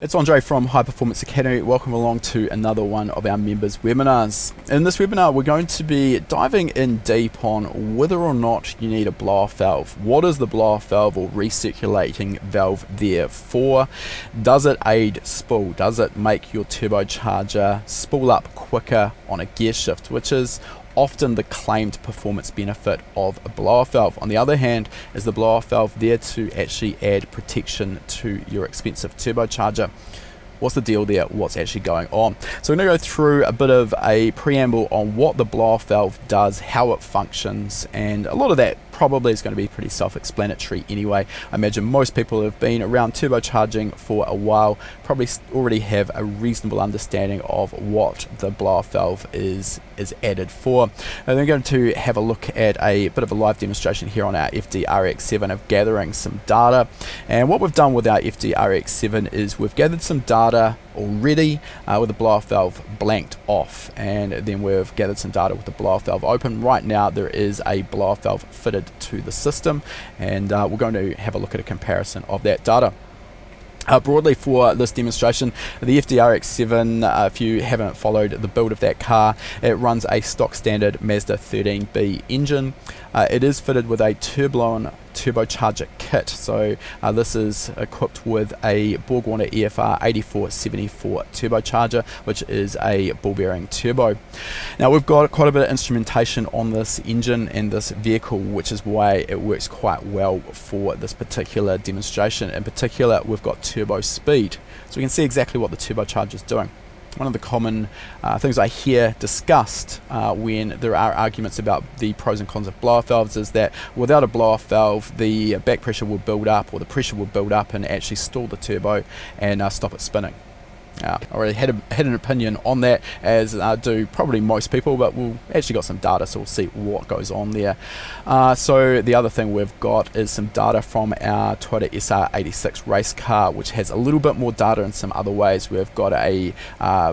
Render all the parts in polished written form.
It's Andre from High Performance Academy. Welcome along to another one of our members webinars. In this webinar we're going to be diving in deep on whether or not you need a blow-off valve. What is the blow-off valve or recirculating valve there for? Does it aid spool? Does it make your turbocharger spool up quicker on a gear shift, which is often the claimed performance benefit of a blow-off valve? On the other hand, is the blow-off valve there to actually add protection to your expensive turbocharger? What's the deal there? What's actually going on? So we're going to go through a bit of a preamble on what the blow-off valve does, how it functions, and a lot of that probably is going to be pretty self-explanatory anyway. I imagine most people who have been around turbocharging for a while probably already have a reasonable understanding of what the blow-off valve is added for. And we're going to have a look at a bit of a live demonstration here on our FD Rx-7 of gathering some data. And what we've done with our FD Rx-7 is we've gathered some data already with the blow-off valve blanked off, and then we've gathered some data with the blow-off valve open. Right now there is a blow-off valve fitted to the system, and we're going to have a look at a comparison of that data. Broadly for this demonstration, the FD Rx-7, if you haven't followed the build of that car, it runs a stock standard Mazda 13B engine. It is fitted with a turbocharger kit, so this is equipped with a Borg Warner EFR8474 turbocharger, which is a ball bearing turbo. Now we've got quite a bit of instrumentation on this engine and this vehicle, which is why it works quite well for this particular demonstration. In particular, we've got turbo speed, so we can see exactly what the turbocharger is doing. One of the common things I hear discussed when there are arguments about the pros and cons of blow-off valves is that without a blow-off valve, the back pressure will build up, or the pressure will build up and actually stall the turbo and stop it spinning. I already had an opinion on that, as do probably most people, but we've actually got some data, so we'll see what goes on there. So the other thing we've got is some data from our Toyota SR86 race car, which has a little bit more data in some other ways. We've got a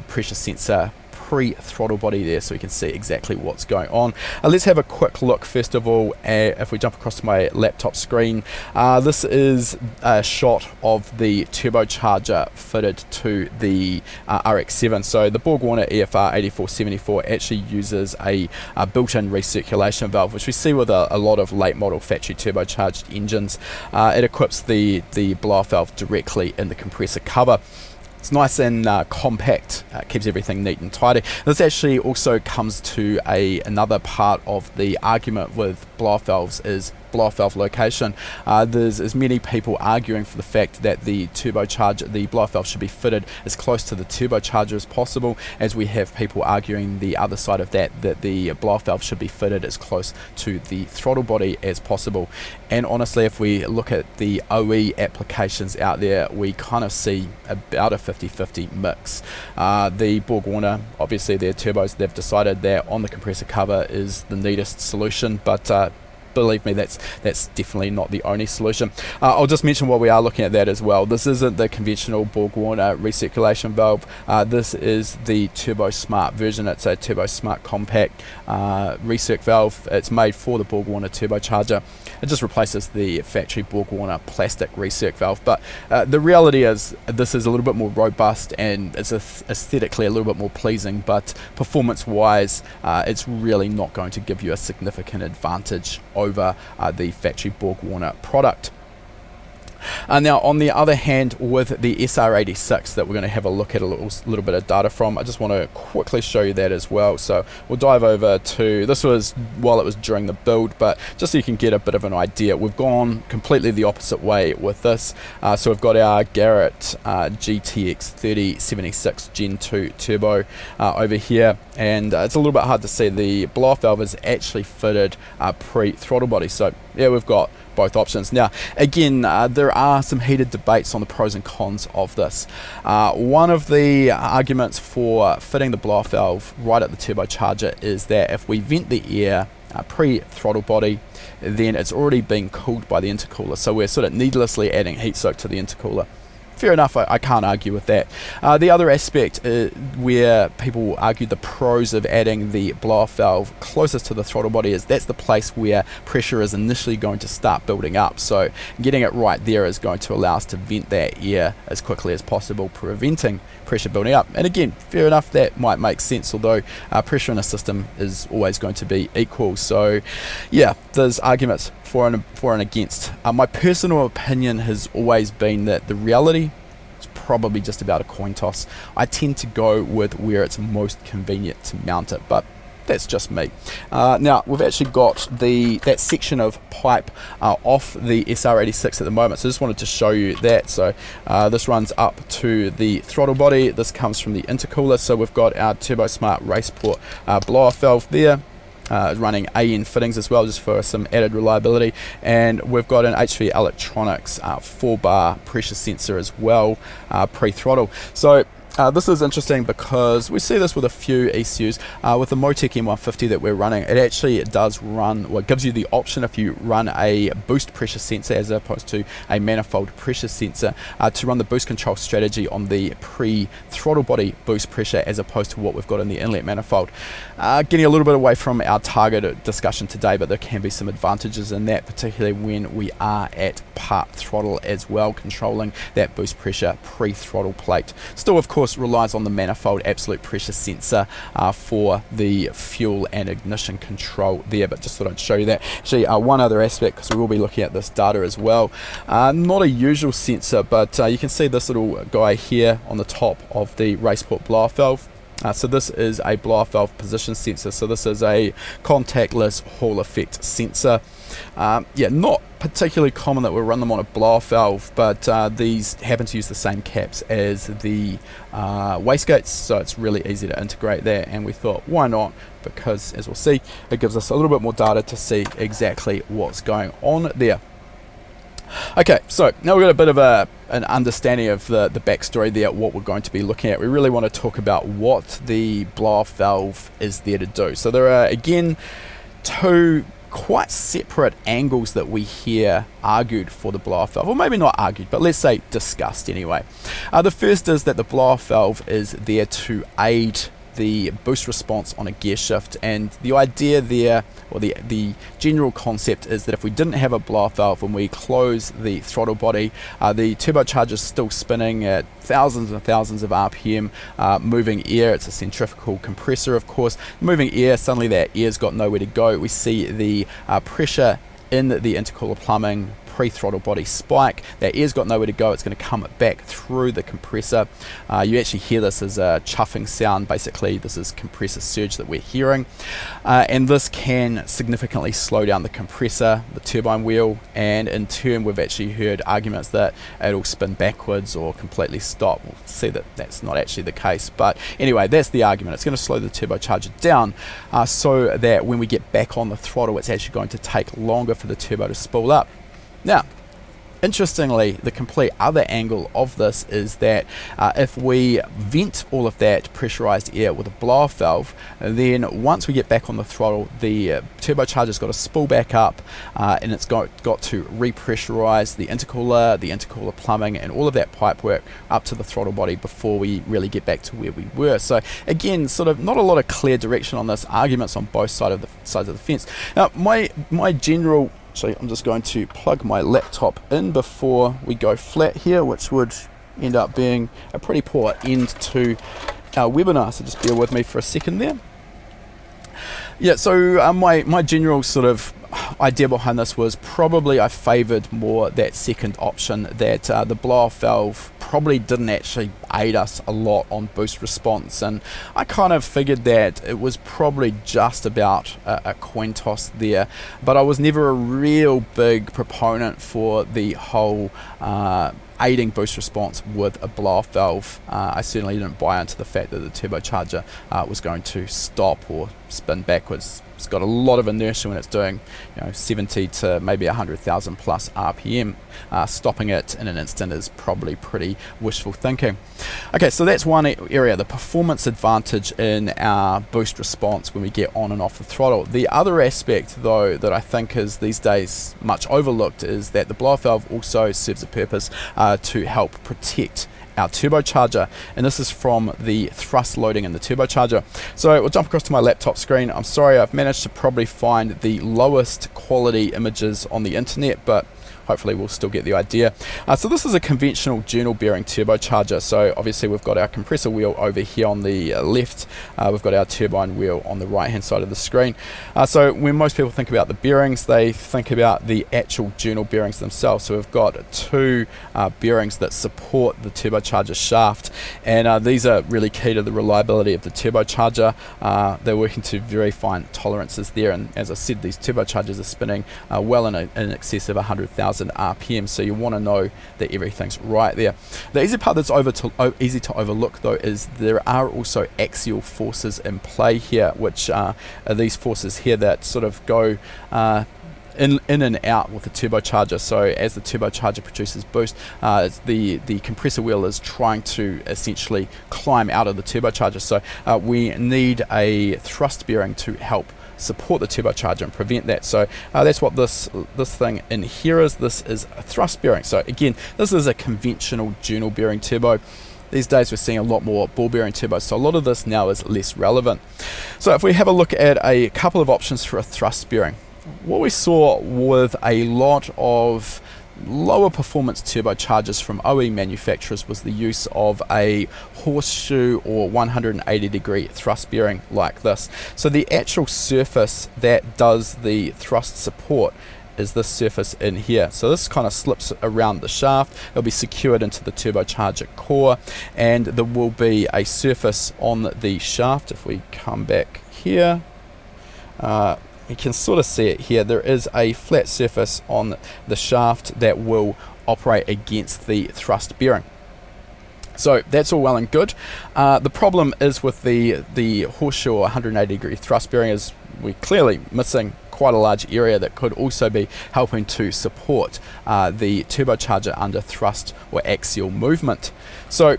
pressure sensor pre-throttle body there, so we can see exactly what's going on. Let's have a quick look first of all. If we jump across to my laptop screen, this is a shot of the turbocharger fitted to the Rx-7. So the Borg Warner EFR8474 actually uses a built-in recirculation valve, which we see with a lot of late model factory turbocharged engines. It equips the blow-off valve directly in the compressor cover. It's nice and compact, keeps everything neat and tidy. This actually also comes to another part of the argument with blow-off valves is blow-off valve location. There's as many people arguing for the fact that the blow-off valve should be fitted as close to the turbocharger as possible, as we have people arguing the other side of that the blow-off valve should be fitted as close to the throttle body as possible. And honestly, if we look at the OE applications out there, we kind of see about a 50-50 mix. The Borg Warner, obviously their turbos, they've decided that on the compressor cover is the neatest solution, but believe me, that's definitely not the only solution. I'll just mention while we are looking at that as well, this isn't the conventional Borg Warner recirculation valve. This is the Turbo Smart version. It's a Turbo Smart compact recirc valve. It's made for the Borg Warner turbocharger. It just replaces the factory Borg Warner plastic recirc valve. But the reality is this is a little bit more robust and it's aesthetically a little bit more pleasing, but performance-wise, it's really not going to give you a significant advantage over the factory Borg Warner product. Now on the other hand, with the SR86 that we're going to have a look at a little bit of data from, I just want to quickly show you that as well. So we'll dive over to, this was while it was during the build, but just so you can get a bit of an idea, we've gone completely the opposite way with this. So we've got our Garrett GTX 3076 Gen 2 turbo over here, and it's a little bit hard to see. The blow-off valve is actually fitted pre-throttle body, so yeah, we've got both options. Now again, there are some heated debates on the pros and cons of this. One of the arguments for fitting the blow-off valve right at the turbocharger is that if we vent the air pre-throttle body, then it's already being cooled by the intercooler, so we're sort of needlessly adding heat soak to the intercooler. fair enough, I can't argue with that. The other aspect where people argue the pros of adding the blow-off valve closest to the throttle body is that's the place where pressure is initially going to start building up. So getting it right there is going to allow us to vent that air as quickly as possible, preventing pressure building up. And again, fair enough, that might make sense, although pressure in a system is always going to be equal. So yeah, there's arguments for and against. My personal opinion has always been that the reality is probably just about a coin toss. I tend to go with where it's most convenient to mount it, but that's just me. Now we've actually got that section of pipe off the SR86 at the moment, so I just wanted to show you that. So this runs up to the throttle body. This comes from the intercooler, so we've got our TurboSmart Raceport blow-off valve there. Running AN fittings as well, just for some added reliability, and we've got an HV Electronics 4-bar pressure sensor as well, pre-throttle. So this is interesting because we see this with a few ECUs. With the Motec M150 that we're running, it actually does run, well, it gives you the option if you run a boost pressure sensor as opposed to a manifold pressure sensor, to run the boost control strategy on the pre-throttle body boost pressure as opposed to what we've got in the inlet manifold. Getting a little bit away from our target discussion today, but there can be some advantages in that, particularly when we are at part throttle as well, controlling that boost pressure pre-throttle plate. Still, of course, relies on the manifold absolute pressure sensor for the fuel and ignition control there, but just thought I'd show you that. Actually, one other aspect, because we will be looking at this data as well, not a usual sensor, but you can see this little guy here on the top of the Raceport blow-off valve. So this is a blow-off valve position sensor, so this is a contactless Hall effect sensor. Yeah, not particularly common that we run them on a blow-off valve, but these happen to use the same caps as the wastegates, so it's really easy to integrate there, and we thought, why not? Because as we'll see, it gives us a little bit more data to see exactly what's going on there. Okay, so now we've got a bit of an understanding of the backstory there, what we're going to be looking at. We really want to talk about what the blow-off valve is there to do. So there are, again, two quite separate angles that we hear argued for the blow-off valve, or maybe not argued, but let's say discussed anyway. The first is that the blow-off valve is there to aid the boost response on a gear shift, and the idea there, or the general concept, is that if we didn't have a blow-off valve, when we close the throttle body, the turbocharger is still spinning at thousands and thousands of RPM, moving air. It's a centrifugal compressor, of course, moving air. Suddenly that air's got nowhere to go. We see the pressure in the intercooler plumbing pre-throttle body spike. That air's got nowhere to go. It's going to come back through the compressor. You actually hear this as a chuffing sound. Basically, this is compressor surge that we're hearing, and this can significantly slow down the compressor, the turbine wheel, and in turn we've actually heard arguments that it'll spin backwards or completely stop. We'll see that that's not actually the case, but anyway, that's the argument. It's going to slow the turbocharger down so that when we get back on the throttle, it's actually going to take longer for the turbo to spool up. Now, interestingly, the complete other angle of this is that if we vent all of that pressurized air with a blow-off valve, then once we get back on the throttle, the turbocharger's got to spool back up, and it's got to repressurize the intercooler plumbing, and all of that pipe work up to the throttle body before we really get back to where we were. So again, sort of not a lot of clear direction on this, arguments on both sides of the fence. Now, my general... So I'm just going to plug my laptop in before we go flat here, which would end up being a pretty poor end to our webinar, so just bear with me for a second there. Yeah, so my general sort of idea behind this was probably I favoured more that second option, that the blow-off valve probably didn't actually aid us a lot on boost response, and I kind of figured that it was probably just about a coin toss there, but I was never a real big proponent for the whole aiding boost response with a blow-off valve. I certainly didn't buy into the fact that the turbocharger was going to stop or spin backwards. It's got a lot of inertia when it's doing 70 to maybe 100,000 plus RPM. Stopping it in an instant is probably pretty wishful thinking. Okay, so that's one area, the performance advantage in our boost response when we get on and off the throttle. The other aspect, though, that I think is these days much overlooked is that the blow-off valve also serves a purpose to help protect our turbocharger, and this is from the thrust loading in the turbocharger. So we'll jump across to my laptop screen. I'm sorry, I've managed to probably find the lowest quality images on the internet, but hopefully we'll still get the idea. So this is a conventional journal bearing turbocharger. So obviously we've got our compressor wheel over here on the left, we've got our turbine wheel on the right hand side of the screen. So when most people think about the bearings, they think about the actual journal bearings themselves. So we've got two bearings that support the turbocharger shaft, and these are really key to the reliability of the turbocharger. They're working to very fine tolerances there, and as I said, these turbochargers are spinning well in excess of 100,000 RPM, so you want to know that everything's right there. The easy part that's easy to overlook though is there are also axial forces in play here, which are these forces here that sort of go in and out with the turbocharger. So as the turbocharger produces boost, the compressor wheel is trying to essentially climb out of the turbocharger. So we need a thrust bearing to help support the turbocharger and prevent that. So that's what this thing in here is. This is a thrust bearing. So again, this is a conventional journal bearing turbo. These days we're seeing a lot more ball bearing turbos, so a lot of this now is less relevant. So if we have a look at a couple of options for a thrust bearing, what we saw with a lot of lower performance turbochargers from OE manufacturers was the use of a horseshoe or 180 degree thrust bearing like this. So the actual surface that does the thrust support is this surface in here. So this kind of slips around the shaft, it'll be secured into the turbocharger core, and there will be a surface on the shaft. If we come back here, you can sort of see it here. There is a flat surface on the shaft that will operate against the thrust bearing. So that's all well and good. The problem is with the horseshoe or 180 degree thrust bearing is we're clearly missing quite a large area that could also be helping to support the turbocharger under thrust or axial movement. So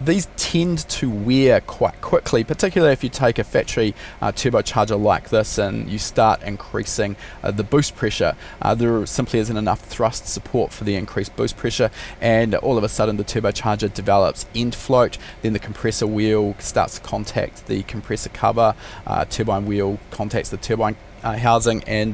these tend to wear quite quickly, particularly if you take a factory turbocharger like this and you start increasing the boost pressure. There simply isn't enough thrust support for the increased boost pressure, and all of a sudden the turbocharger develops end float. Then the compressor wheel starts to contact the compressor cover, turbine wheel contacts the turbine housing, and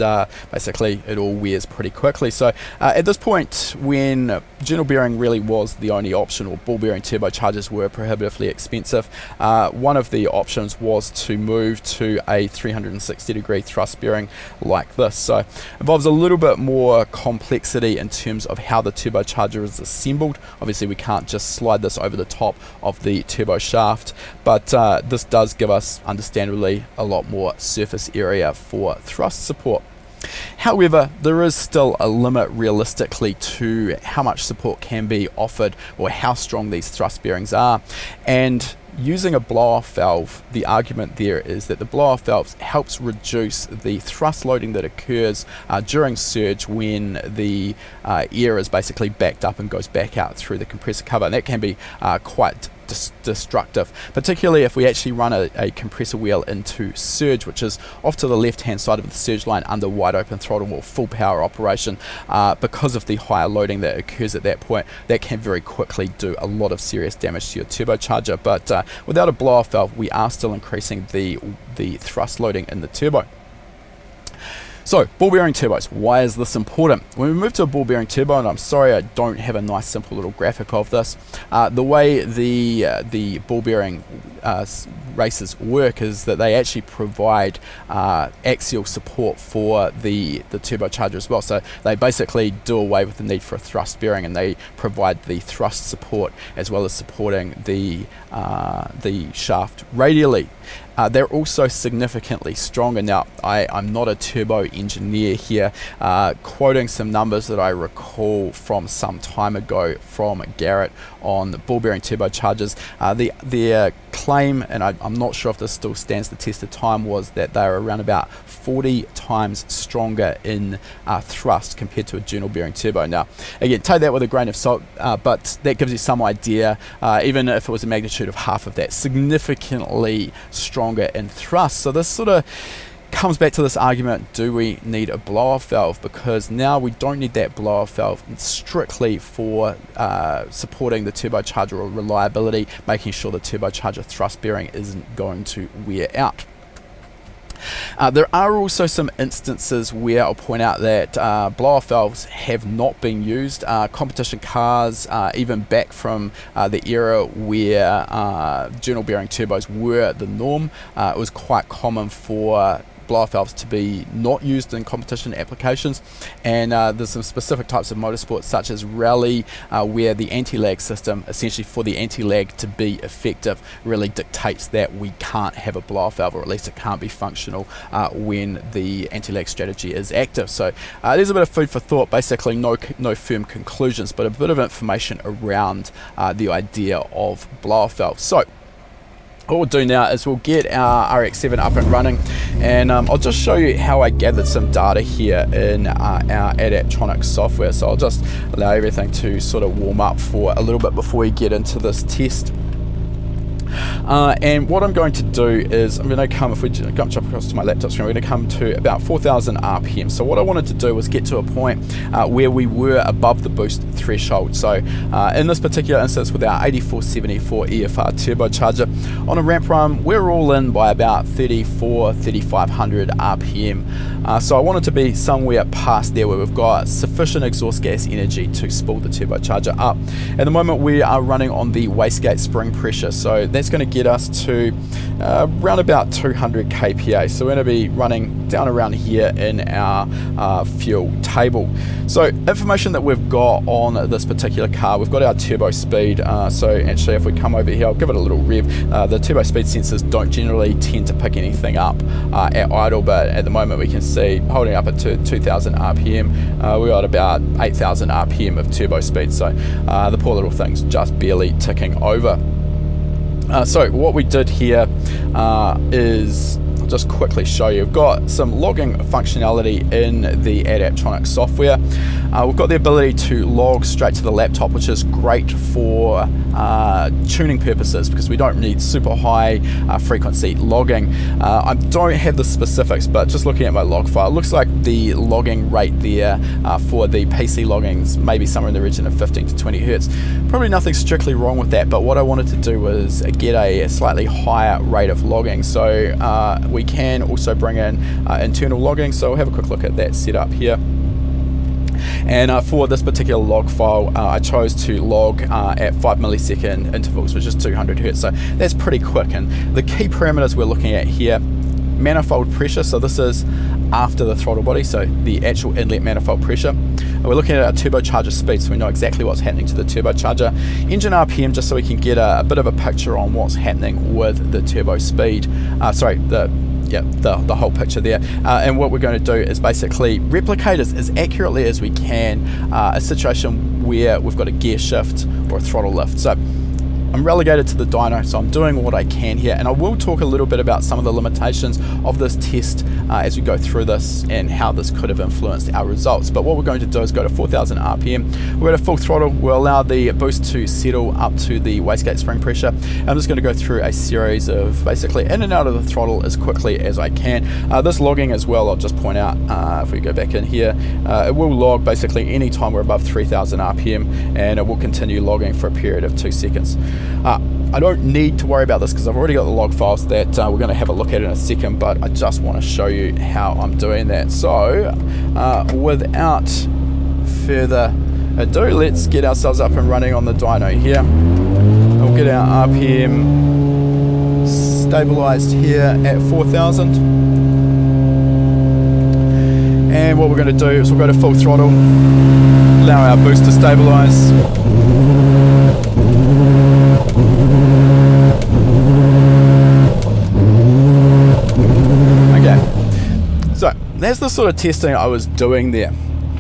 basically it all wears pretty quickly. So at this point, when journal bearing really was the only option, or ball bearing turbochargers were prohibitively expensive, one of the options was to move to a 360 degree thrust bearing like this. So it involves a little bit more complexity in terms of how the turbocharger is assembled. Obviously we can't just slide this over the top of the turbo shaft, but this does give us understandably a lot more surface area for thrust support. However, there is still a limit realistically to how much support can be offered or how strong these thrust bearings are, and using a blow-off valve, the argument there is that the blow-off valve helps reduce the thrust loading that occurs during surge when the air is basically backed up and goes back out through the compressor cover, and that can be quite destructive, particularly if we actually run a compressor wheel into surge, which is off to the left hand side of the surge line under wide open throttle or full power operation. Because of the higher loading that occurs at that point, that can very quickly do a lot of serious damage to your turbocharger. But without a blow-off valve, we are still increasing the thrust loading in the turbo. So, ball bearing turbos, why is this important? When we move to a ball bearing turbo, and I'm sorry I don't have a nice simple little graphic of this, the way the ball bearing races work is that they actually provide axial support for the turbocharger as well. So they basically do away with the need for a thrust bearing, and they provide the thrust support as well as supporting the shaft radially. They're also significantly stronger. Now, I'm not a turbo engineer here, quoting some numbers that I recall from some time ago from Garrett on ball bearing turbochargers. Their claim, and I'm not sure if this still stands the test of time, was that they are around about 40 times stronger in thrust compared to a journal bearing turbo. Now, again, take that with a grain of salt, but that gives you some idea, even if it was a magnitude of half of that, significantly stronger in thrust. So this sort of comes back to this argument, do we need a blow-off valve? Because now we don't need that blow-off valve strictly for supporting the turbocharger or reliability, making sure the turbocharger thrust bearing isn't going to wear out. There are also some instances where I'll point out that blow-off valves have not been used. Competition cars, even back from the era where journal bearing turbos were the norm, it was quite common for blow-off valves to be not used in competition applications, and there's some specific types of motorsports such as rally where the anti-lag system, essentially for the anti-lag to be effective, really dictates that we can't have a blow-off valve, or at least it can't be functional when the anti-lag strategy is active. So there's a bit of food for thought. Basically no firm conclusions, but a bit of information around the idea of blow-off valves. So what we'll do now is we'll get our RX-7 up and running, and I'll just show you how I gathered some data here in our Adaptronics software. So I'll just allow everything to sort of warm up for a little bit before we get into this test. And what I'm going to do is I'm going to come, if we jump across to my laptop screen, we're going to come to about 4,000 RPM. So what I wanted to do was get to a point where we were above the boost threshold. So in this particular instance with our 8474 EFR turbocharger, on a ramp run we're all in by about 3,500 RPM. So I wanted to be somewhere past there where we've got sufficient exhaust gas energy to spool the turbocharger up. At the moment we are running on the wastegate spring pressure, so that's going to get us to around about 200 kPa. So we're going to be running down around here in our fuel table. So information that we've got on this particular car, we've got our turbo speed. So actually if we come over here, I'll give it a little rev. The turbo speed sensors don't generally tend to pick anything up at idle, but at the moment we can see holding up at 2,000 RPM. We've got about 8,000 RPM of turbo speed. So the poor little thing's just barely ticking over. So what we did here is, I'll just quickly show you, we've got some logging functionality in the Adaptronics software. We've got the ability to log straight to the laptop, which is great for tuning purposes because we don't need super high frequency logging. I don't have the specifics, but just looking at my log file, it looks like the logging rate there for the PC loggings maybe somewhere in the region of 15 to 20 hertz. Probably nothing strictly wrong with that, but what I wanted to do was get a slightly higher rate of logging. So we can also bring in internal logging, so we'll have a quick look at that setup here. And for this particular log file, I chose to log at 5 millisecond intervals, which is 200 hertz. So that's pretty quick. And the key parameters we're looking at here, manifold pressure. So this is after the throttle body, so the actual inlet manifold pressure. We're looking at our turbocharger speed, so we know exactly what's happening to the turbocharger. Engine RPM, just so we can get a bit of a picture on what's happening with the turbo speed. The whole picture there. And what we're going to do is basically replicate as accurately as we can a situation where we've got a gear shift or a throttle lift. So I'm relegated to the dyno, so I'm doing what I can here, and I will talk a little bit about some of the limitations of this test as we go through this and how this could have influenced our results. But what we're going to do is go to 4,000 RPM, we're at a full throttle, we'll allow the boost to settle up to the wastegate spring pressure. I'm just going to go through a series of basically in and out of the throttle as quickly as I can. This logging as well, I'll just point out, if we go back in here, it will log basically any time we're above 3,000 RPM, and it will continue logging for a period of 2 seconds. I don't need to worry about this because I've already got the log files that we're going to have a look at in a second, but I just want to show you how I'm doing that. So without further ado, let's get ourselves up and running on the dyno here. We'll get our RPM stabilized here at 4,000. And what we're going to do is we'll go to full throttle, allow our boost to stabilize. So that's the sort of testing I was doing there.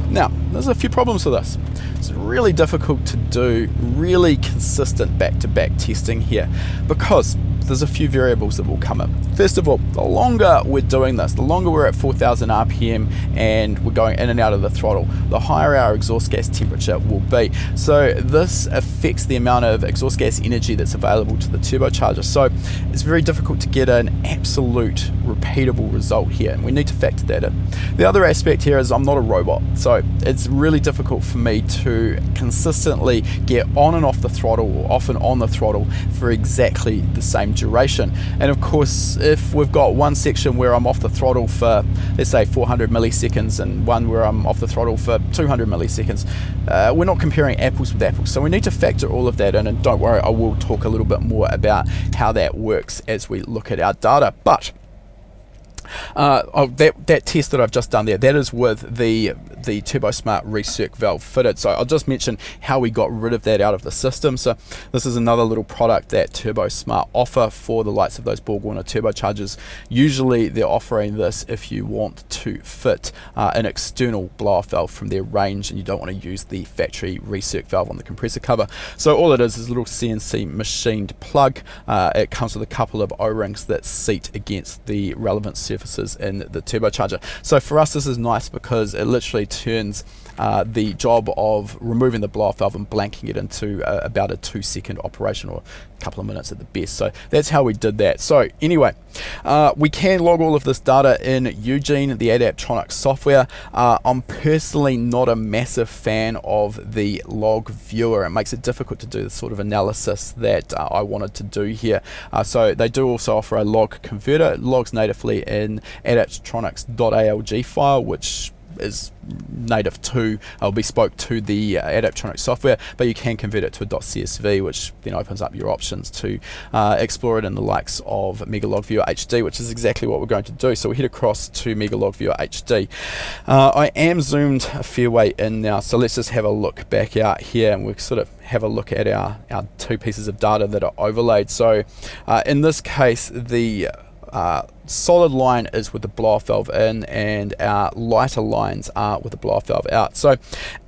Now, there's a few problems with this. It's really difficult to do really consistent back-to-back testing here because there's a few variables that will come in. First of all, the longer we're doing this, the longer we're at 4,000 RPM and we're going in and out of the throttle, the higher our exhaust gas temperature will be. So this affects the amount of exhaust gas energy that's available to the turbocharger. So it's very difficult to get an absolute repeatable result here, and we need to factor that in. The other aspect here is I'm not a robot, so it's really difficult for me to consistently get on and off the throttle, or off and on the throttle, for exactly the same duration. And of course, if we've got one section where I'm off the throttle for, let's say, 400 milliseconds and one where I'm off the throttle for 200 milliseconds, we're not comparing apples with apples. So we need to factor all of that in, and don't worry, I will talk a little bit more about how that works as we look at our data. But that test that I've just done there, that is with the TurboSmart recirc valve fitted. So I'll just mention how we got rid of that out of the system. So this is another little product that TurboSmart offer for the likes of those Borg Warner turbochargers. Usually they're offering this if you want to fit an external blow-off valve from their range and you don't want to use the factory recirc valve on the compressor cover. So all it is a little CNC machined plug. It comes with a couple of O-rings that seat against the relevant surfaces in the turbocharger. So for us, this is nice because it literally turns the job of removing the blow-off valve and blanking it into about a 2-second operation, or a couple of minutes at the best. So that's how we did that. So anyway, we can log all of this data in Eugene, the Adaptronics software. I'm personally not a massive fan of the log viewer. It makes it difficult to do the sort of analysis that I wanted to do here. So they do also offer a log converter. It logs natively in adaptronics.alg file, which is native to, bespoke to the Adaptronics software, but you can convert it to a .csv, which then opens up your options to explore it in the likes of Megalog Viewer HD, which is exactly what we're going to do. So we head across to Megalog Viewer HD. I am zoomed a fair way in now, so let's just have a look back out here, and we'll sort of have a look at our two pieces of data that are overlaid. So in this case, the solid line is with the blow-off valve in, and our lighter lines are with the blow-off valve out. So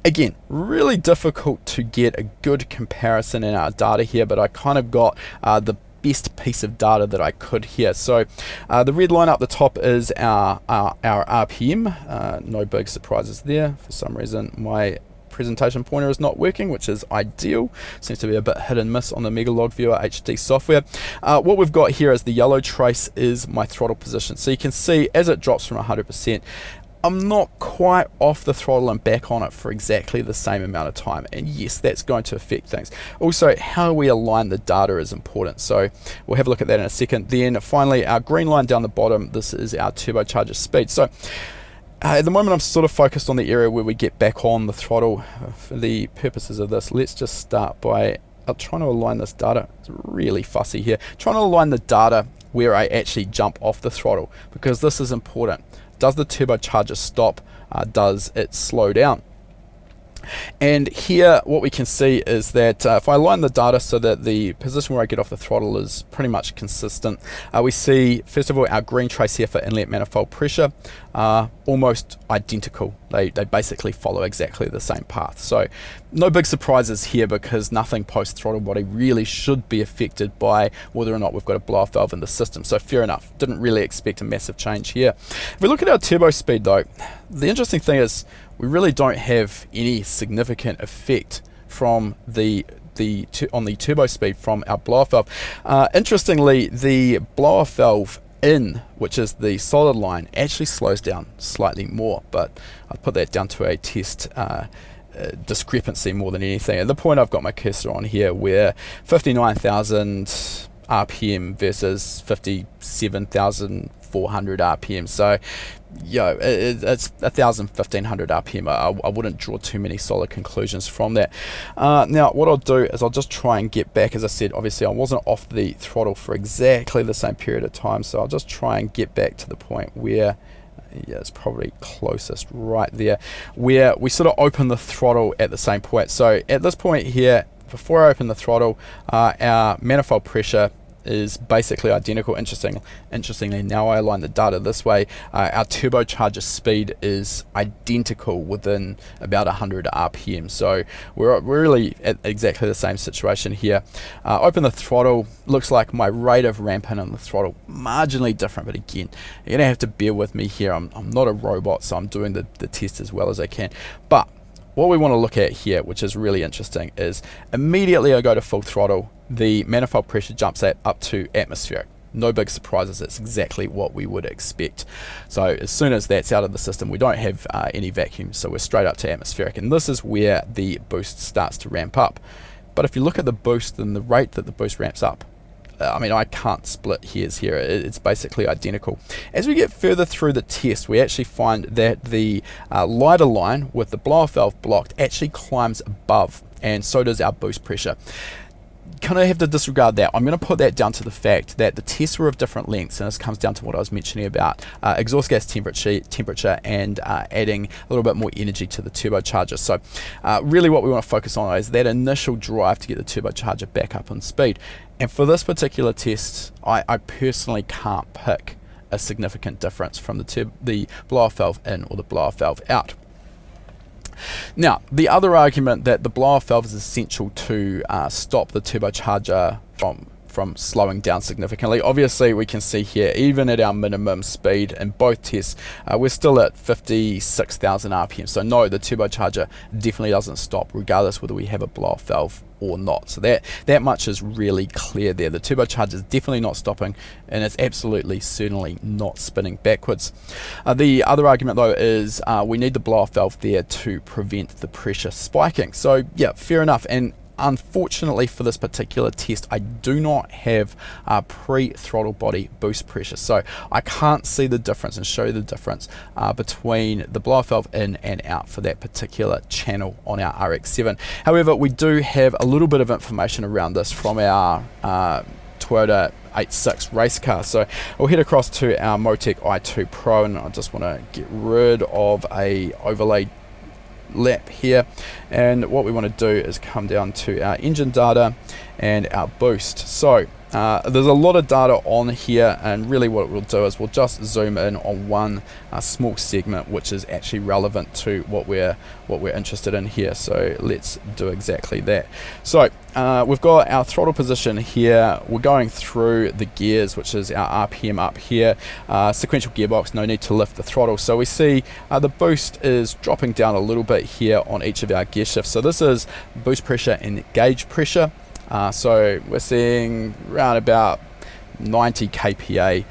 again, really difficult to get a good comparison in our data here, but I kind of got the best piece of data that I could here. So the red line up the top is our RPM. No big surprises there. For some reason my presentation pointer is not working, which is ideal. Seems to be a bit hit and miss on the Megalog Viewer HD software. What we've got here is the yellow trace is my throttle position. So you can see as it drops from 100%, I'm not quite off the throttle and back on it for exactly the same amount of time. And yes, that's going to affect things. Also, how we align the data is important. So we'll have a look at that in a second. Then finally, our green line down the bottom, this is our turbocharger speed. So at the moment, I'm sort of focused on the area where we get back on the throttle. For the purposes of this, let's just start by trying to align this data. It's really fussy here. Trying to align the data where I actually jump off the throttle, because this is important. Does the turbocharger stop? Does it slow down? And here what we can see is that if I align the data so that the position where I get off the throttle is pretty much consistent, we see first of all our green trace here for inlet manifold pressure, almost identical. They basically follow exactly the same path. So no big surprises here, because nothing post throttle body really should be affected by whether or not we've got a blow-off valve in the system. So fair enough, didn't really expect a massive change here. If we look at our turbo speed though, the interesting thing is we really don't have any significant effect from on the turbo speed from our blow-off valve. Interestingly, the blow-off valve in, which is the solid line, actually slows down slightly more, but I'd put that down to a test discrepancy more than anything. At the point I've got my cursor on here, where 59,000 RPM versus 57,400 RPM, so it's 1,500 RPM. I wouldn't draw too many solid conclusions from that. Now what I'll do is I'll just try and get back. As I said, obviously I wasn't off the throttle for exactly the same period of time, so I'll just try and get back to the point where, yeah, it's probably closest right there, where we sort of open the throttle at the same point. So at this point here, before I open the throttle, our manifold pressure is basically identical. Interestingly, now I align the data this way, our turbocharger speed is identical within about 100 RPM. So we're really at exactly the same situation here. Open the throttle. Looks like my rate of ramping on the throttle marginally different, but again, you're gonna have to bear with me here. I'm not a robot, so I'm doing the test as well as I can. But what we want to look at here, which is really interesting, is immediately I go to full throttle, the manifold pressure jumps up to atmospheric. No big surprises, it's exactly what we would expect. So as soon as that's out of the system, we don't have any vacuum, so we're straight up to atmospheric, and this is where the boost starts to ramp up. But if you look at the boost and the rate that the boost ramps up, I mean, I can't split hairs here. It's basically identical. As we get further through the test, we actually find that the lighter line with the blow-off valve blocked actually climbs above, and so does our boost pressure. Kind of have to disregard that. I'm going to put that down to the fact that the tests were of different lengths, and this comes down to what I was mentioning about exhaust gas temperature and adding a little bit more energy to the turbocharger. So really what we want to focus on is that initial drive to get the turbocharger back up on speed. And for this particular test, I personally can't pick a significant difference from the blow-off valve in or the blow-off valve out. Now, the other argument that the blow-off valve is essential to stop the turbocharger from slowing down significantly. Obviously, we can see here, even at our minimum speed in both tests, we're still at 56,000 RPM. So no, the turbocharger definitely doesn't stop, regardless whether we have a blow-off valve or not. So that much is really clear there. The turbocharger is definitely not stopping, and it's absolutely certainly not spinning backwards. The other argument though is we need the blow-off valve there to prevent the pressure spiking. So yeah, fair enough. And unfortunately for this particular test, I do not have pre-throttle body boost pressure, so I can't see the difference and show you the difference between the blow-off valve in and out for that particular channel on our RX-7. However, we do have a little bit of information around this from our Toyota 86 race car. So we'll head across to our Motec i2 Pro, and I just want to get rid of a overlay lap here, and what we want to do is come down to our engine data and our boost. So there's a lot of data on here, and really what we'll do is we'll just zoom in on one small segment which is actually relevant to what we're interested in here. So let's do exactly that. So we've got our throttle position here. We're going through the gears, which is our RPM up here. Sequential gearbox, no need to lift the throttle. So we see the boost is dropping down a little bit here on each of our gear shifts. So this is boost pressure and gauge pressure. So we're seeing around about 90 kPa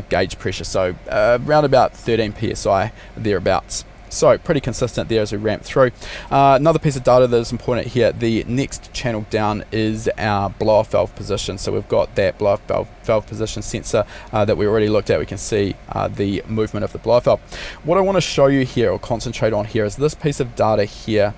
gauge pressure, so around about 13 psi thereabouts. So pretty consistent there as we ramp through. Another piece of data that is important here, the next channel down is our blow-off valve position. So we've got that blow-off valve position sensor that we already looked at. We can see the movement of the blow-off valve. What I want to show you here, or concentrate on here, is this piece of data here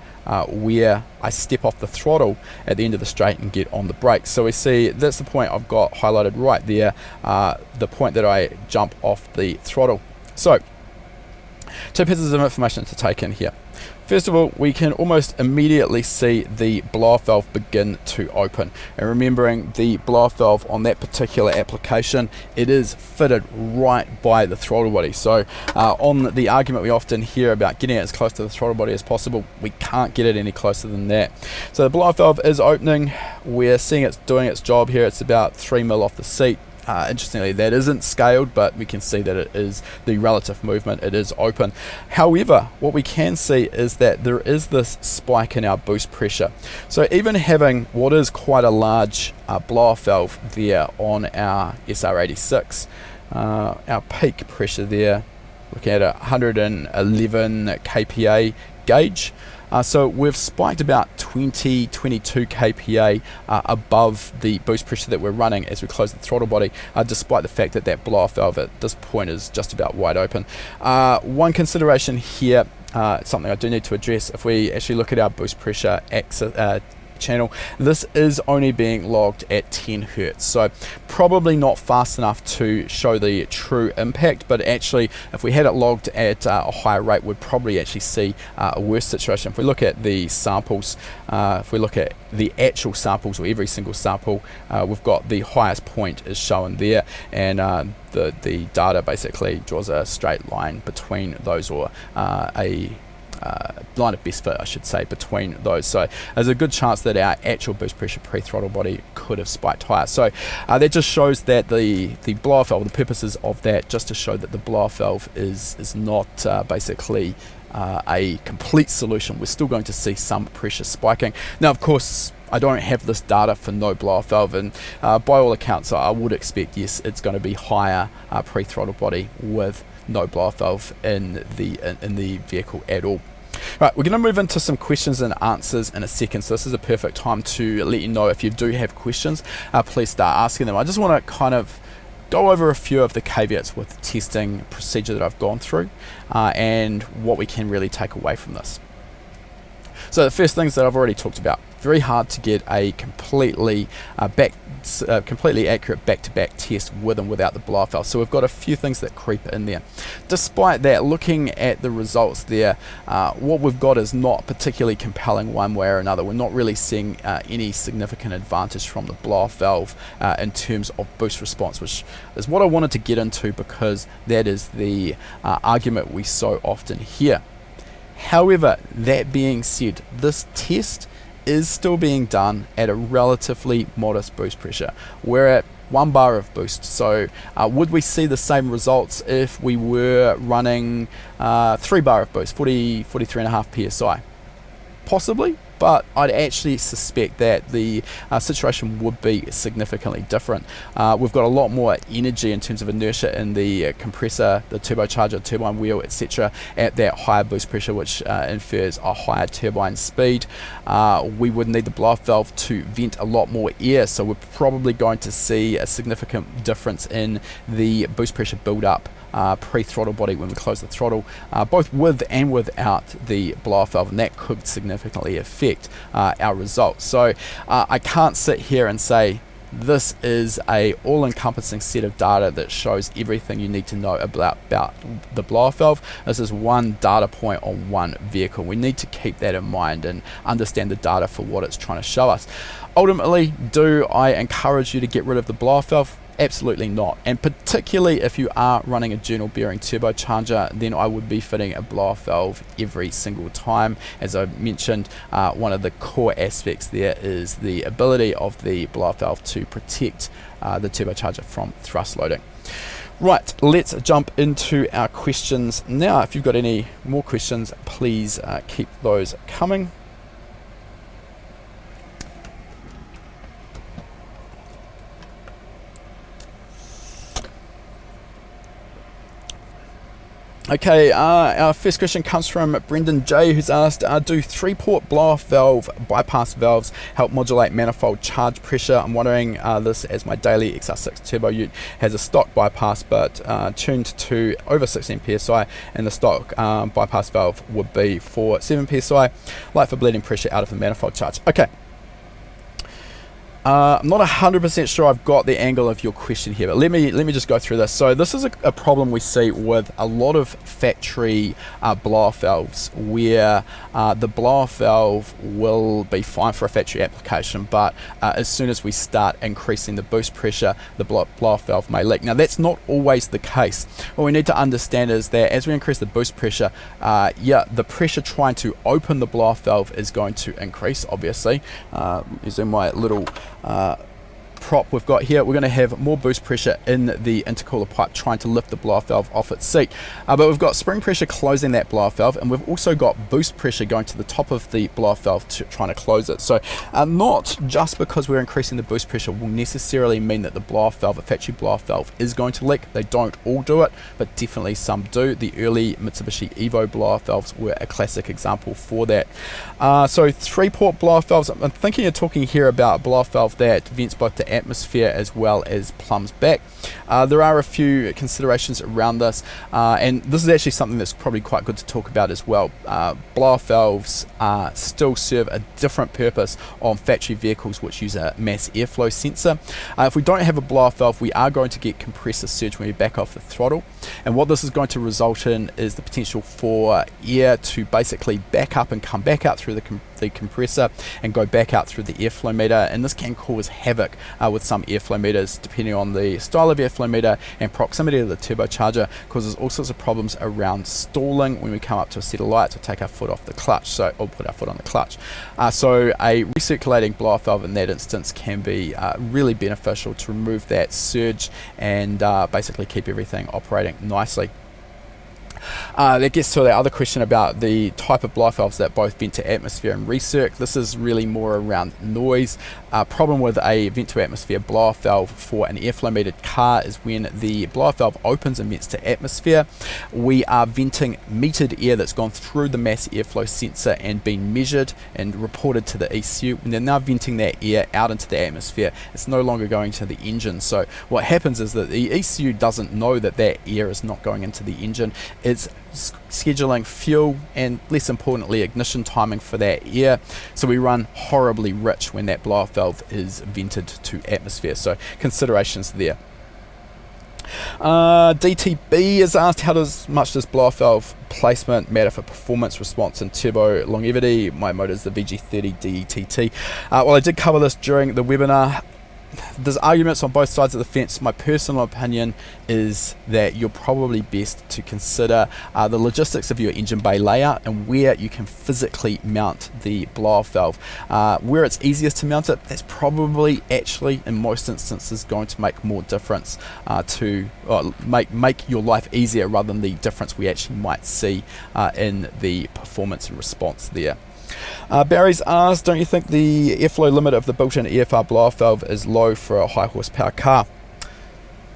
where I step off the throttle at the end of the straight and get on the brakes. So we see that's the point I've got highlighted right there, the point that I jump off the throttle. So two pieces of information to take in here. First of all, we can almost immediately see the blow-off valve begin to open. And remembering the blow-off valve on that particular application, it is fitted right by the throttle body. So on the argument we often hear about getting it as close to the throttle body as possible, we can't get it any closer than that. So the blow-off valve is opening. We're seeing it's doing its job here. It's about 3 mil off the seat. Interestingly, that isn't scaled, but we can see that it is the relative movement. It is open. However, what we can see is that there is this spike in our boost pressure. So even having what is quite a large blow-off valve there on our SR86, our peak pressure there, looking at 111 kPa gauge. So we've spiked about 22 kPa above the boost pressure that we're running as we close the throttle body, despite the fact that that blow-off valve at this point is just about wide open. One consideration here, something I do need to address, if we actually look at our boost pressure channel. This is only being logged at 10 Hertz, so probably not fast enough to show the true impact, but actually if we had it logged at a higher rate, we'd probably actually see a worse situation. If we look at the samples, if we look at the actual samples, or every single sample, we've got the highest point is shown there, and the data basically draws a straight line between those, or a line of best fit, I should say, between those. So there's a good chance that our actual boost pressure pre-throttle body could have spiked higher. So that just shows that the blow-off valve, the purposes of that, just to show that the blow-off valve is not basically a complete solution. We're still going to see some pressure spiking. Now, of course, I don't have this data for no blow-off valve, and by all accounts, I would expect, yes, it's going to be higher pre-throttle body with no blow-off valve in the vehicle at all. Right, we're going to move into some questions and answers in a second, so this is a perfect time to let you know if you do have questions, please start asking them. I just want to kind of go over a few of the caveats with the testing procedure that I've gone through, and what we can really take away from this. So the first things that I've already talked about: very hard to get a completely accurate back-to-back test with and without the blow-off valve. So we've got a few things that creep in there. Despite that, looking at the results there, what we've got is not particularly compelling one way or another. We're not really seeing any significant advantage from the blow-off valve in terms of boost response, which is what I wanted to get into, because that is the argument we so often hear. However, that being said, this test is still being done at a relatively modest boost pressure. We're at 1 bar of boost, so would we see the same results if we were running 3 bar of boost, 43.5 psi? Possibly, but I'd actually suspect that the situation would be significantly different. We've got a lot more energy in terms of inertia in the compressor, the turbocharger, turbine wheel, etc. at that higher boost pressure, which infers a higher turbine speed. We would need the blow-off valve to vent a lot more air, so we're probably going to see a significant difference in the boost pressure build-up pre-throttle body when we close the throttle, both with and without the blow-off valve, and that could significantly affect our results. So I can't sit here and say this is a all-encompassing set of data that shows everything you need to know about the blow-off valve. This is one data point on one vehicle. We need to keep that in mind and understand the data for what it's trying to show us. Ultimately, do I encourage you to get rid of the blow-off valve? Absolutely not, and particularly if you are running a journal bearing turbocharger, then I would be fitting a blow-off valve every single time. As I mentioned, one of the core aspects there is the ability of the blow-off valve to protect the turbocharger from thrust loading. Right, let's jump into our questions now. If you've got any more questions, please keep those coming. Okay, our first question comes from Brendan J, who's asked, do 3-port blow-off valve bypass valves help modulate manifold charge pressure? I'm wondering this, as my daily XR6 turbo ute has a stock bypass but tuned to over 16 psi, and the stock bypass valve would be for 7 psi, like for bleeding pressure out of the manifold charge. Okay. I'm not 100% sure I've got the angle of your question here, but let me just go through this. So this is a problem we see with a lot of factory blow-off valves, where the blow-off valve will be fine for a factory application, but as soon as we start increasing the boost pressure, the blow-off valve may leak. Now, that's not always the case. What we need to understand is that as we increase the boost pressure, the pressure trying to open the blow-off valve is going to increase, obviously. Using my little prop we've got here, we're going to have more boost pressure in the intercooler pipe trying to lift the blow-off valve off its seat, but we've got spring pressure closing that blow-off valve, and we've also got boost pressure going to the top of the blow-off valve trying to close it. So not just because we're increasing the boost pressure will necessarily mean that the blow-off valve, a factory blow-off valve, is going to leak. They don't all do it, but definitely some do. The early Mitsubishi Evo blow-off valves were a classic example for that. So 3-port blow-off valves, I'm thinking you're talking here about a blow-off valve that vents both to atmosphere as well as plums back. There are a few considerations around this, and this is actually something that's probably quite good to talk about as well. Blow-off valves still serve a different purpose on factory vehicles which use a mass airflow sensor. If we don't have a blow-off valve, we are going to get compressor surge when we back off the throttle, and what this is going to result in is the potential for air to basically back up and come back out through the compressor and go back out through the airflow meter, and this can cause havoc with some airflow meters depending on the style of airflow meter and proximity to the turbocharger. Causes all sorts of problems around stalling when we come up to a set of lights or take our foot off the clutch, or put our foot on the clutch. So a recirculating blow-off valve in that instance can be really beneficial to remove that surge and basically keep everything operating nicely. That gets to the other question about the type of blow-off valves that both vent to atmosphere and recirc. This is really more around noise. Problem with a vent to atmosphere blow-off valve for an airflow metered car is when the blow-off valve opens and vents to atmosphere, we are venting metered air that's gone through the mass airflow sensor and been measured and reported to the ECU, and they're now venting that air out into the atmosphere. It's no longer going to the engine. So what happens is that the ECU doesn't know that that air is not going into the engine. It's scheduling fuel and, less importantly, ignition timing for that air, so we run horribly rich when that blow-off valve is vented to atmosphere. So considerations there. DTB is asked, how much does blow-off valve placement matter for performance, response and turbo longevity? My motor is the VG30 DETT. Well, I did cover this during the webinar. There's arguments on both sides of the fence. My personal opinion is that you're probably best to consider the logistics of your engine bay layout and where you can physically mount the blow-off valve. Where it's easiest to mount it, that's probably actually in most instances going to make more difference make your life easier rather than the difference we actually might see in the performance and response there. Barry's asked, don't you think the airflow limit of the built-in EFR blow-off valve is low for a high horsepower car?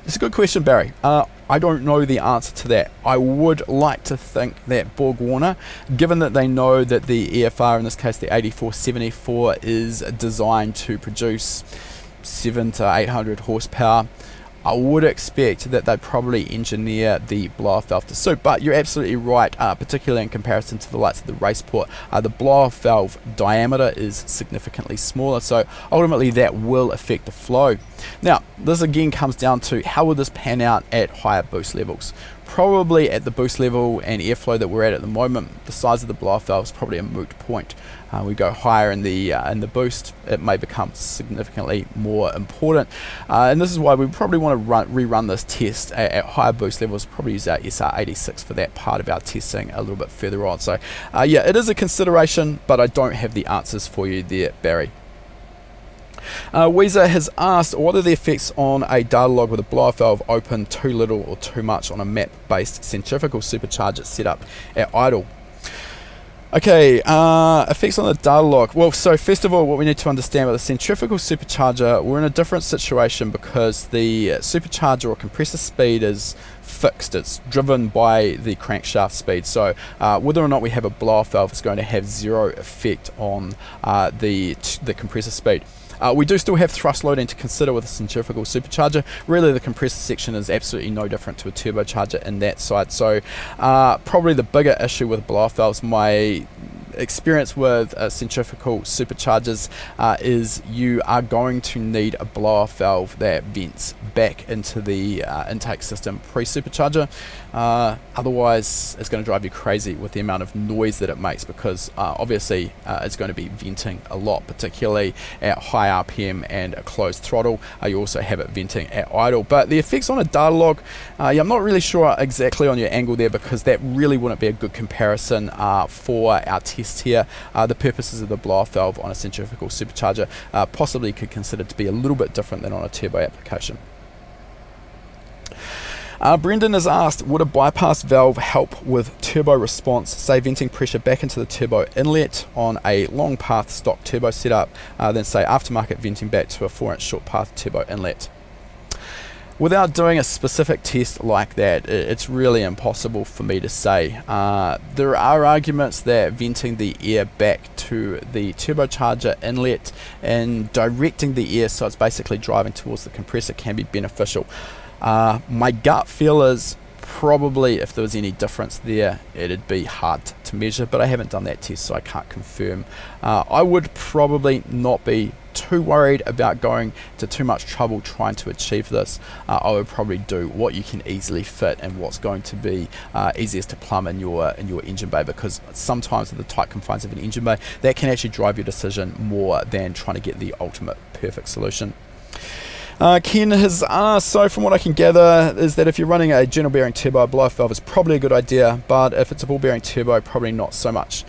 It's a good question, Barry. I don't know the answer to that. I would like to think that Borg Warner, given that they know that the EFR, in this case the 8474, is designed to produce 700 to 800 horsepower, I would expect that they'd probably engineer the blow-off valve to suit. But you're absolutely right, particularly in comparison to the likes of the Raceport. The blow-off valve diameter is significantly smaller, so ultimately that will affect the flow. Now, this again comes down to how will this pan out at higher boost levels. Probably at the boost level and airflow that we're at the moment, the size of the blow-off valve is probably a moot point. We go higher in the boost, it may become significantly more important, and this is why we probably want to rerun this test at higher boost levels. Probably use our SR86 for that part of our testing a little bit further on. So yeah, it is a consideration, but I don't have the answers for you there, Barry. Weezer has asked, what are the effects on a data log with a blow-off valve open too little or too much on a map-based centrifugal supercharger setup at idle? Okay, effects on the data log. Well, so first of all, what we need to understand about the centrifugal supercharger, we're in a different situation because the supercharger or compressor speed is fixed. It's driven by the crankshaft speed. So whether or not we have a blow-off valve is going to have zero effect on the compressor speed. We do still have thrust loading to consider with a centrifugal supercharger. Really, the compressor section is absolutely no different to a turbocharger in that side. So probably the bigger issue with blow-off valves, my experience with centrifugal superchargers is you are going to need a blow-off valve that vents back into the intake system pre-supercharger. Otherwise it's going to drive you crazy with the amount of noise that it makes, because obviously it's going to be venting a lot, particularly at high RPM and a closed throttle. You also have it venting at idle. But the effects on a data log, I'm not really sure exactly on your angle there, because that really wouldn't be a good comparison for our test here. The purposes of the blow-off valve on a centrifugal supercharger possibly could consider to be a little bit different than on a turbo application. Brendan has asked, would a bypass valve help with turbo response, say venting pressure back into the turbo inlet on a long path stock turbo setup, then say aftermarket venting back to a 4-inch short path turbo inlet? Without doing a specific test like that, it's really impossible for me to say. There are arguments that venting the air back to the turbocharger inlet and directing the air so it's basically driving towards the compressor can be beneficial. My gut feel is probably if there was any difference there, it'd be hard to measure, but I haven't done that test, so I can't confirm. I would probably not be too worried about going to too much trouble trying to achieve this. I would probably do what you can easily fit and what's going to be easiest to plumb in your engine bay, because sometimes with the tight confines of an engine bay, that can actually drive your decision more than trying to get the ultimate perfect solution. Ken has asked, so from what I can gather is that if you're running a general bearing turbo, a blow-off valve is probably a good idea, but if it's a ball bearing turbo, probably not so much.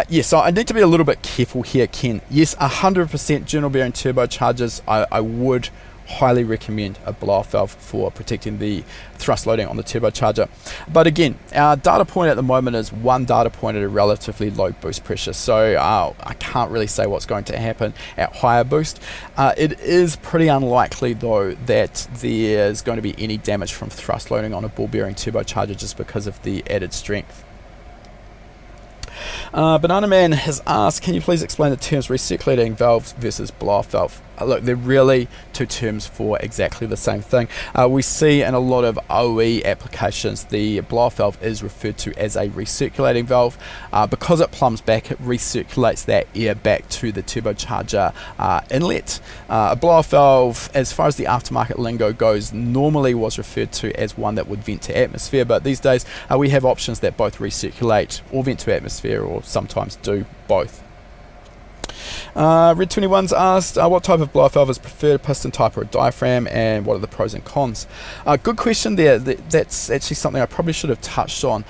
Yes, so I need to be a little bit careful here, Ken. Yes, 100% general bearing turbochargers, I would highly recommend a blow-off valve for protecting the thrust loading on the turbocharger. But again, our data point at the moment is one data point at a relatively low boost pressure, so I can't really say what's going to happen at higher boost. It is pretty unlikely though that there's going to be any damage from thrust loading on a ball bearing turbocharger just because of the added strength. Banana Man has asked, can you please explain the terms recirculating valves versus blow-off valve? Look, they're really two terms for exactly the same thing. We see in a lot of OE applications the blow-off valve is referred to as a recirculating valve. Because it plumbs back, it recirculates that air back to the turbocharger inlet. A blow-off valve, as far as the aftermarket lingo goes, normally was referred to as one that would vent to atmosphere, but these days we have options that both recirculate or vent to atmosphere, or sometimes do both. Red 21's asked, what type of blow-off valve is preferred, piston type or a diaphragm, and what are the pros and cons? Good question there. That's actually something I probably should have touched on.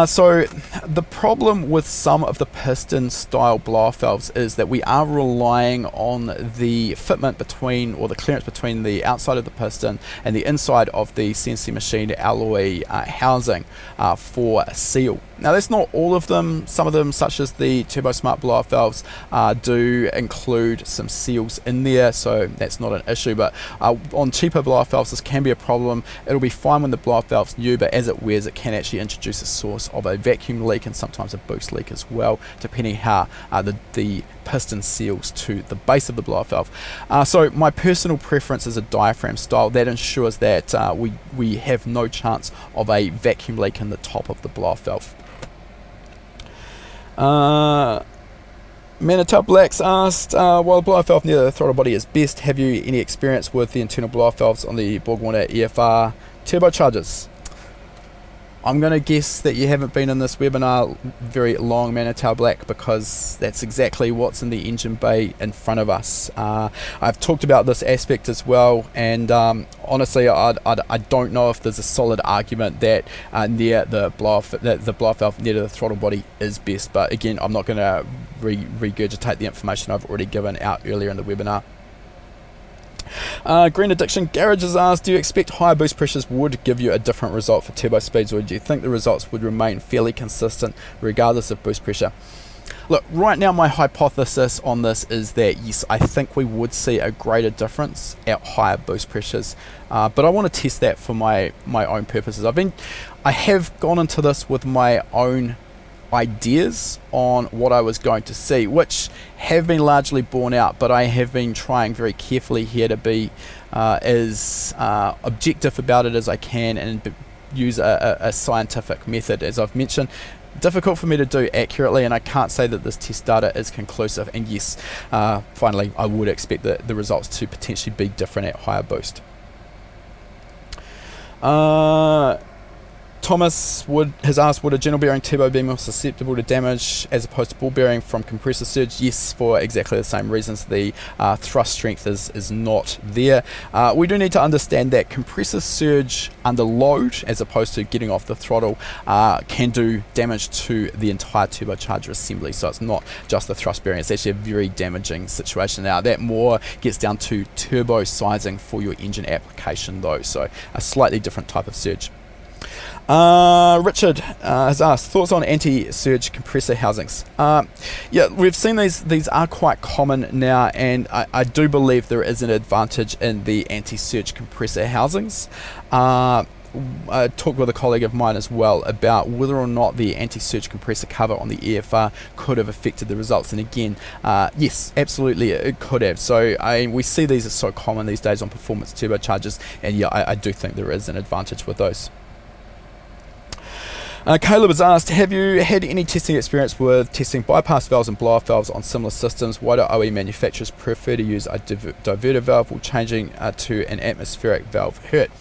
So the problem with some of the piston style blow-off valves is that we are relying on the fitment between, or the clearance between the outside of the piston and the inside of the CNC machined alloy housing for a seal. Now that's not all of them. Some of them, such as the Turbo Smart blow-off valves, do include some seals in there, so that's not an issue, but on cheaper blow-off valves this can be a problem. It'll be fine when the blow-off valve's new, but as it wears it can actually introduce a source of a vacuum leak and sometimes a boost leak as well, depending how the piston seals to the base of the blow-off valve. So my personal preference is a diaphragm style that ensures that we have no chance of a vacuum leak in the top of the blow-off valve. Manitou Blacks asked, while blow-off valve near the throttle body is best, have you any experience with the internal blow-off valves on the Borg Warner EFR turbochargers? I'm going to guess that you haven't been in this webinar very long, Manitou Black, because that's exactly what's in the engine bay in front of us. I've talked about this aspect as well, and honestly I don't know if there's a solid argument that near the blow-off valve near to the throttle body is best, but again I'm not going to regurgitate the information I've already given out earlier in the webinar. Green Addiction Garage has asked, do you expect higher boost pressures would give you a different result for turbo speeds, or do you think the results would remain fairly consistent regardless of boost pressure? Look, right now my hypothesis on this is that yes, I think we would see a greater difference at higher boost pressures, but I want to test that for my own purposes. I have gone into this with my own ideas on what I was going to see, which have been largely borne out, but I have been trying very carefully here to be as objective about it as I can and use a scientific method. As I've mentioned, difficult for me to do accurately, and I can't say that this test data is conclusive, and yes, finally I would expect the results to potentially be different at higher boost. Thomas has asked, would a general bearing turbo be more susceptible to damage as opposed to ball bearing from compressor surge? Yes, for exactly the same reasons. The thrust strength is not there. We do need to understand that compressor surge under load, as opposed to getting off the throttle, can do damage to the entire turbocharger assembly. So it's not just the thrust bearing, it's actually a very damaging situation. Now that more gets down to turbo sizing for your engine application though, so a slightly different type of surge. Richard has asked, thoughts on anti-surge compressor housings. Yeah, we've seen these are quite common now, and I do believe there is an advantage in the anti-surge compressor housings. I talked with a colleague of mine as well about whether or not the anti-surge compressor cover on the EFR could have affected the results, and again, yes, absolutely it could have. So we see these are so common these days on performance turbochargers, and yeah, I do think there is an advantage with those. Caleb has asked, have you had any testing experience with testing bypass valves and blow-off valves on similar systems? Why do OE manufacturers prefer to use a diverter valve while changing to an atmospheric valve hurt?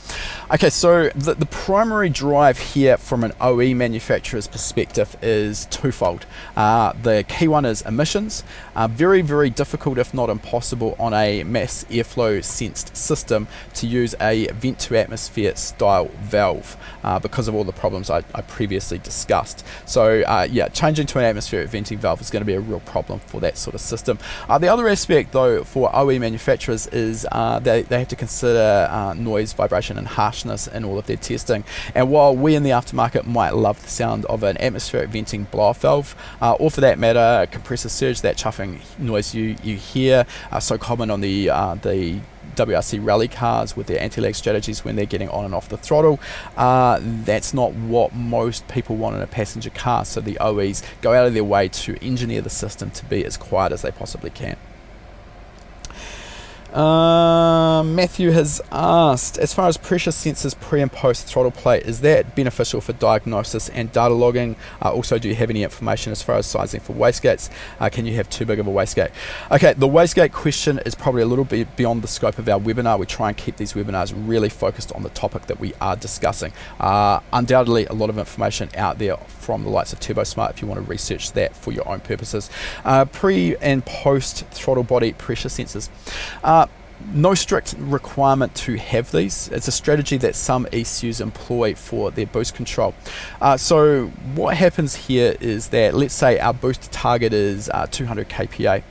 Okay, so the primary drive here from an OE manufacturer's perspective is twofold. The key one is emissions. Very, very difficult, if not impossible, on a mass airflow sensed system to use a vent to atmosphere style valve because of all the problems I previously discussed. So yeah, changing to an atmospheric venting valve is going to be a real problem for that sort of system. The other aspect though for OE manufacturers is they have to consider noise, vibration and harshness in all of their testing. And while we in the aftermarket might love the sound of an atmospheric venting blow-off valve, or for that matter a compressor surge, that chuffing noise you hear, so common on the WRC rally cars with their anti-lag strategies when they're getting on and off the throttle, that's not what most people want in a passenger car, so the OEs go out of their way to engineer the system to be as quiet as they possibly can. Matthew has asked, as far as pressure sensors pre and post throttle plate, is that beneficial for diagnosis and data logging? Also, do you have any information as far as sizing for wastegates? Can you have too big of a wastegate? Okay, the wastegate question is probably a little bit beyond the scope of our webinar. We try and keep these webinars really focused on the topic that we are discussing. Undoubtedly a lot of information out there from the likes of TurboSmart if you want to research that for your own purposes. Pre and post throttle body pressure sensors. No strict requirement to have these. It's a strategy that some ECUs employ for their boost control. So what happens here is that, let's say our boost target is 200 kPa.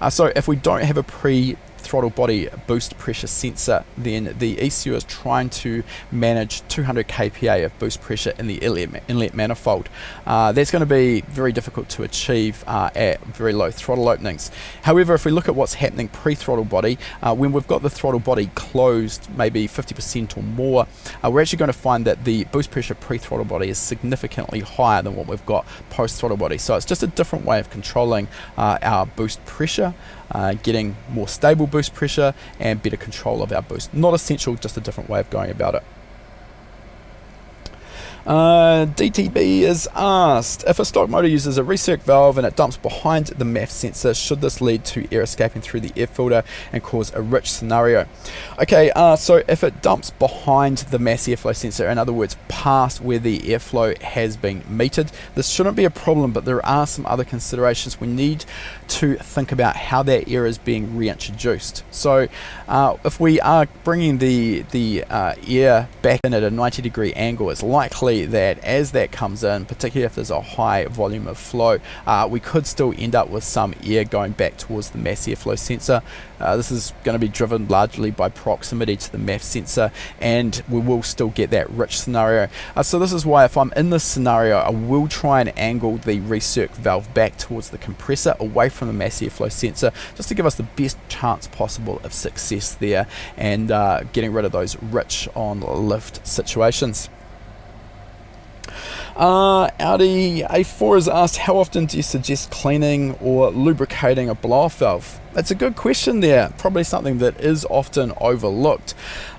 So if we don't have a pre-throttle body boost pressure sensor, then the ECU is trying to manage 200 kPa of boost pressure in the inlet manifold. That's going to be very difficult to achieve at very low throttle openings. However, if we look at what's happening pre-throttle body, when we've got the throttle body closed maybe 50% or more, we're actually going to find that the boost pressure pre-throttle body is significantly higher than what we've got post-throttle body. So it's just a different way of controlling our boost pressure, getting more stable boost pressure and better control of our boost. Not essential, just a different way of going about it. DTB is asked, if a stock motor uses a recirc valve and it dumps behind the MAF sensor, should this lead to air escaping through the air filter and cause a rich scenario? Okay, so if it dumps behind the mass airflow sensor, in other words past where the airflow has been metered, this shouldn't be a problem, but there are some other considerations. We need to think about how that air is being reintroduced. So if we are bringing the air back in at a 90-degree angle, it's likely that as that comes in, particularly if there's a high volume of flow, we could still end up with some air going back towards the mass airflow sensor. This is going to be driven largely by proximity to the MAF sensor, and we will still get that rich scenario. So this is why if I'm in this scenario, I will try and angle the recirc valve back towards the compressor, away from the mass airflow sensor, just to give us the best chance possible of success there and getting rid of those rich on lift situations. Audi A4 has asked, how often do you suggest cleaning or lubricating a blow-off valve? That's a good question there, probably something that is often overlooked.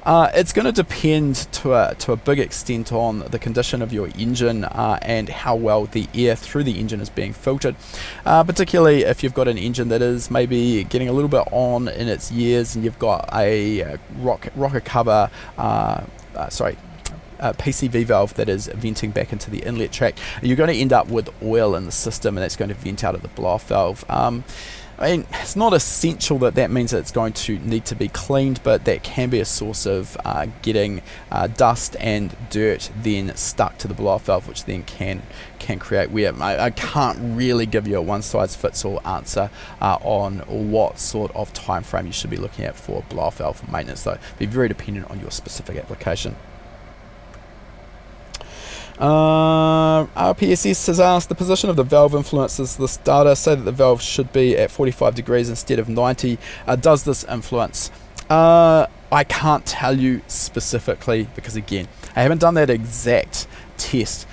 It's going to depend to a big extent on the condition of your engine and how well the air through the engine is being filtered, particularly if you've got an engine that is maybe getting a little bit on in its years and you've got a rocker cover, PCV valve that is venting back into the inlet track. You're going to end up with oil in the system, and that's going to vent out of the blow-off valve. I mean, it's not essential that means that it's going to need to be cleaned, but that can be a source of getting dust and dirt then stuck to the blow-off valve, which then can create wear. I can't really give you a one-size-fits-all answer on what sort of time frame you should be looking at for blow-off valve maintenance, though. It'll be very dependent on your specific application. RPSS has asked, the position of the valve influences this data. Say that the valve should be at 45 degrees instead of 90. Does this influence? I can't tell you specifically because, again, I haven't done that exact test.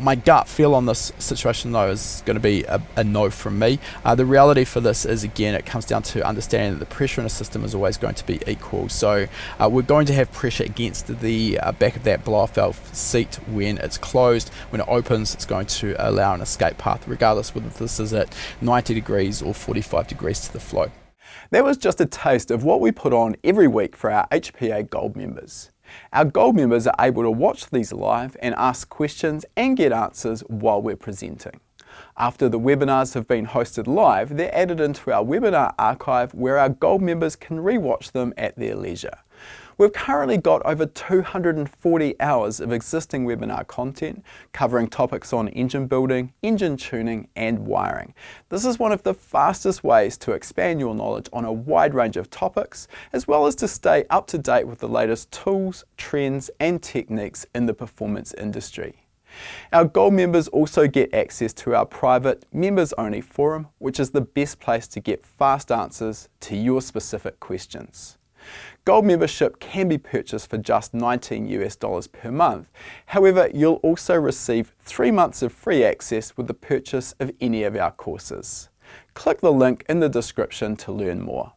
My gut feel on this situation, though, is going to be a no from me. The reality for this is, again, it comes down to understanding that the pressure in a system is always going to be equal. So we're going to have pressure against the back of that blow-off valve seat when it's closed. When it opens, it's going to allow an escape path, regardless whether this is at 90 degrees or 45 degrees to the flow. That was just a taste of what we put on every week for our HPA Gold members. Our Gold members are able to watch these live and ask questions and get answers while we're presenting. After the webinars have been hosted live, they're added into our webinar archive where our Gold members can re-watch them at their leisure. We've currently got over 240 hours of existing webinar content covering topics on engine building, engine tuning and wiring. This is one of the fastest ways to expand your knowledge on a wide range of topics, as well as to stay up to date with the latest tools, trends and techniques in the performance industry. Our Gold members also get access to our private members-only forum, which is the best place to get fast answers to your specific questions. Gold membership can be purchased for just $19 per month. However, you'll also receive 3 months of free access with the purchase of any of our courses. Click the link in the description to learn more.